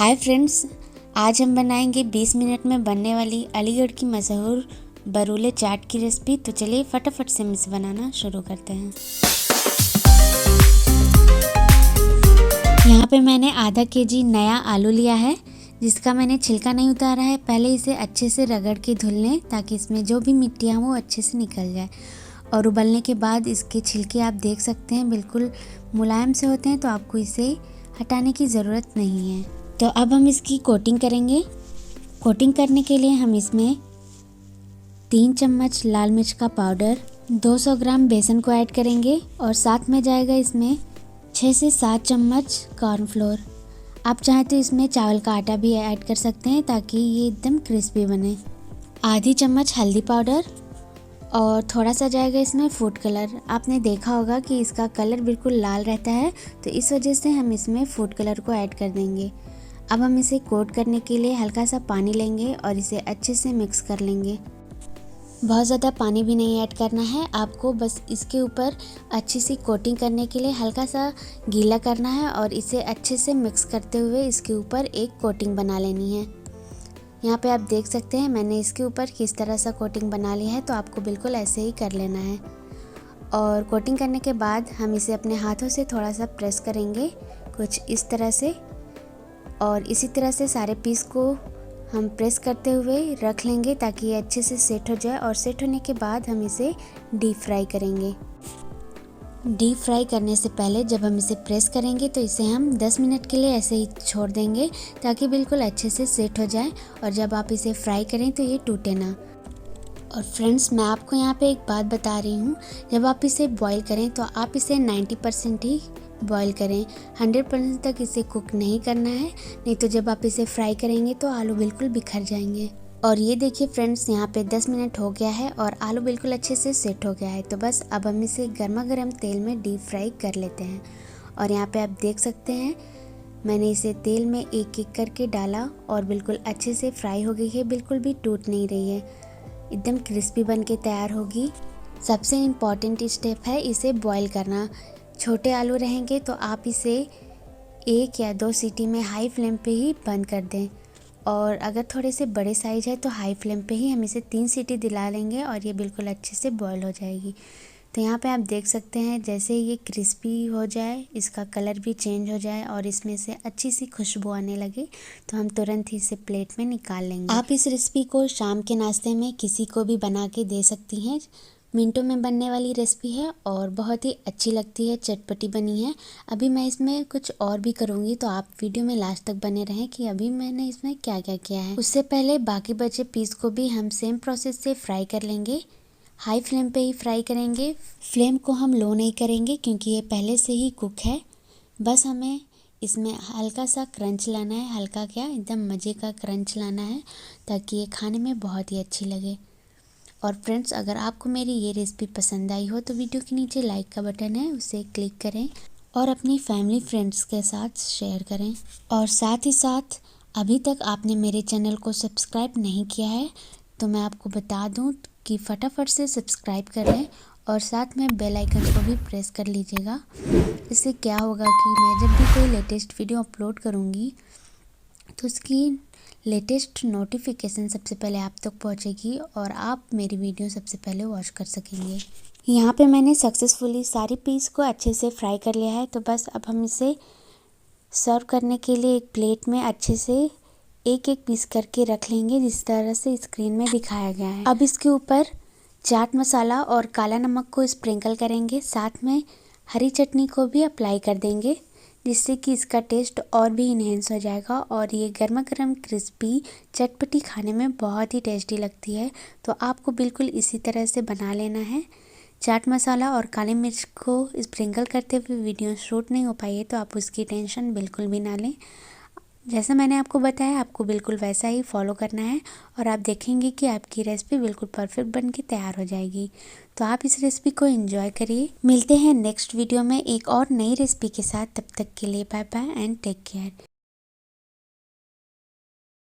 Hi friends, आज हम बनाएंगे 20 मिनट में बनने वाली अलीगढ़ की मशहूर बरूले चाट की रेसिपी। तो चलिए फटाफट से हम इसे बनाना शुरू करते हैं। यहाँ पे मैंने आधा केजी नया आलू लिया है, जिसका मैंने छिलका नहीं उतारा है। पहले इसे अच्छे से रगड़ के धुल लें ताकि इसमें जो भी मिट्टियाँ वो अच्छे से निकल जाए। और उबलने के बाद इसके छिलके आप देख सकते हैं बिल्कुल मुलायम से होते हैं, तो आपको इसे हटाने की ज़रूरत नहीं है। तो अब हम इसकी कोटिंग करेंगे। कोटिंग करने के लिए हम इसमें 3 चम्मच लाल मिर्च का पाउडर, 200 ग्राम बेसन को ऐड करेंगे और साथ में जाएगा इसमें 6 से 7 चम्मच कॉर्नफ्लोर। आप चाहें तो इसमें चावल का आटा भी ऐड कर सकते हैं ताकि ये एकदम क्रिस्पी बने। आधी चम्मच हल्दी पाउडर और थोड़ा सा जाएगा इसमें फूड कलर। आपने देखा होगा कि इसका कलर बिल्कुल लाल रहता है, तो इस वजह से हम इसमें फूड कलर को ऐड कर देंगे। अब हम इसे कोट करने के लिए हल्का सा पानी लेंगे और इसे अच्छे से मिक्स कर लेंगे। बहुत ज़्यादा पानी भी नहीं ऐड करना है आपको, बस इसके ऊपर अच्छी सी कोटिंग करने के लिए हल्का सा गीला करना है और इसे अच्छे से मिक्स करते हुए इसके ऊपर एक कोटिंग बना लेनी है। यहाँ पे आप देख सकते हैं मैंने इसके ऊपर किस तरह सा कोटिंग बना ली है, तो आपको बिल्कुल ऐसे ही कर लेना है। और कोटिंग करने के बाद हम इसे अपने हाथों से थोड़ा सा प्रेस करेंगे कुछ इस तरह से, और इसी तरह से सारे पीस को हम प्रेस करते हुए रख लेंगे ताकि ये अच्छे से सेट हो जाए। और सेट होने के बाद हम इसे डीप फ्राई करेंगे। डीप फ्राई करने से पहले जब हम इसे प्रेस करेंगे तो इसे हम 10 मिनट के लिए ऐसे ही छोड़ देंगे ताकि बिल्कुल अच्छे से सेट हो जाए। और जब आप इसे फ्राई करें तो ये टूटे ना। और फ्रेंड्स, मैं आपको यहाँ पे एक बात बता रही हूँ, जब आप इसे बॉईल करें तो आप इसे 90% ही बॉईल करें। 100% तक इसे कुक नहीं करना है, नहीं तो जब आप इसे फ्राई करेंगे तो आलू बिल्कुल बिखर जाएंगे। और ये देखिए फ्रेंड्स, यहाँ पे 10 मिनट हो गया है और आलू बिल्कुल अच्छे से सेट हो गया है। तो बस अब हम इसे गर्मा गर्म तेल में डीप फ्राई कर लेते हैं। और यहाँ पे आप देख सकते हैं मैंने इसे तेल में एक एक करके डाला और बिल्कुल अच्छे से फ्राई हो गई है, बिल्कुल भी टूट नहीं रही है, एकदम क्रिस्पी बन के तैयार होगी। सबसे इम्पॉर्टेंट स्टेप है इसे बॉईल करना। छोटे आलू रहेंगे तो आप इसे 1 या 2 सीटी में हाई फ्लेम पे ही बंद कर दें, और अगर थोड़े से बड़े साइज है तो हाई फ्लेम पे ही हम इसे 3 सीटी दिला लेंगे और ये बिल्कुल अच्छे से बॉईल हो जाएगी। तो यहाँ पे आप देख सकते हैं जैसे ये क्रिस्पी हो जाए, इसका कलर भी चेंज हो जाए और इसमें से अच्छी सी खुशबू आने लगे, तो हम तुरंत ही इसे प्लेट में निकाल लेंगे। आप इस रेसिपी को शाम के नाश्ते में किसी को भी बना के दे सकती हैं। मिनटों में बनने वाली रेसिपी है और बहुत ही अच्छी लगती है, चटपटी बनी है। अभी मैं इसमें कुछ और भी करूँगी, तो आप वीडियो में लास्ट तक बने रहें कि अभी मैंने इसमें क्या क्या किया है। उससे पहले बाकी बचे पीस को भी हम सेम प्रोसेस से फ्राई कर लेंगे। हाई फ्लेम पे ही फ्राई करेंगे, फ्लेम को हम लो नहीं करेंगे क्योंकि ये पहले से ही कुक है। बस हमें इसमें हल्का सा क्रंच लाना है, हल्का क्या एकदम मज़े का क्रंच लाना है ताकि ये खाने में बहुत ही अच्छी लगे। और फ्रेंड्स, अगर आपको मेरी ये रेसिपी पसंद आई हो तो वीडियो के नीचे लाइक का बटन है, उसे क्लिक करें और अपनी फैमिली फ्रेंड्स के साथ शेयर करें। और साथ ही साथ अभी तक आपने मेरे चैनल को सब्सक्राइब नहीं किया है तो मैं आपको बता दूं कि फटाफट से सब्सक्राइब करें और साथ में बेल आइकन को भी प्रेस कर लीजिएगा। इससे क्या होगा कि मैं जब भी कोई लेटेस्ट वीडियो अपलोड करूँगी तो उसकी लेटेस्ट नोटिफिकेशन सबसे पहले आप तक पहुंचेगी और आप मेरी वीडियो सबसे पहले वॉच कर सकेंगे। यहाँ पे मैंने सक्सेसफुली सारी पीस को अच्छे से फ्राई कर लिया है। तो बस अब हम इसे सर्व करने के लिए एक प्लेट में अच्छे से एक एक पीस करके रख लेंगे, जिस तरह से स्क्रीन में दिखाया गया है। अब इसके ऊपर चाट मसाला और काला नमक को स्प्रिंकल करेंगे, साथ में हरी चटनी को भी अप्लाई कर देंगे, जिससे कि इसका टेस्ट और भी इन्हेंस हो जाएगा और ये गर्मा गर्म क्रिस्पी चटपटी खाने में बहुत ही टेस्टी लगती है। तो आपको बिल्कुल इसी तरह से बना लेना है। चाट मसाला और काली मिर्च को स्प्रिंकल करते हुए वीडियो शूट नहीं हो पाई है, तो आप उसकी टेंशन बिल्कुल भी ना लें। जैसा मैंने आपको बताया आपको बिल्कुल वैसा ही फॉलो करना है और आप देखेंगे कि आपकी रेसिपी बिल्कुल परफेक्ट बन के तैयार हो जाएगी। तो आप इस रेसिपी को एंजॉय करिए। मिलते हैं नेक्स्ट वीडियो में एक और नई रेसिपी के साथ। तब तक के लिए bye bye and take care.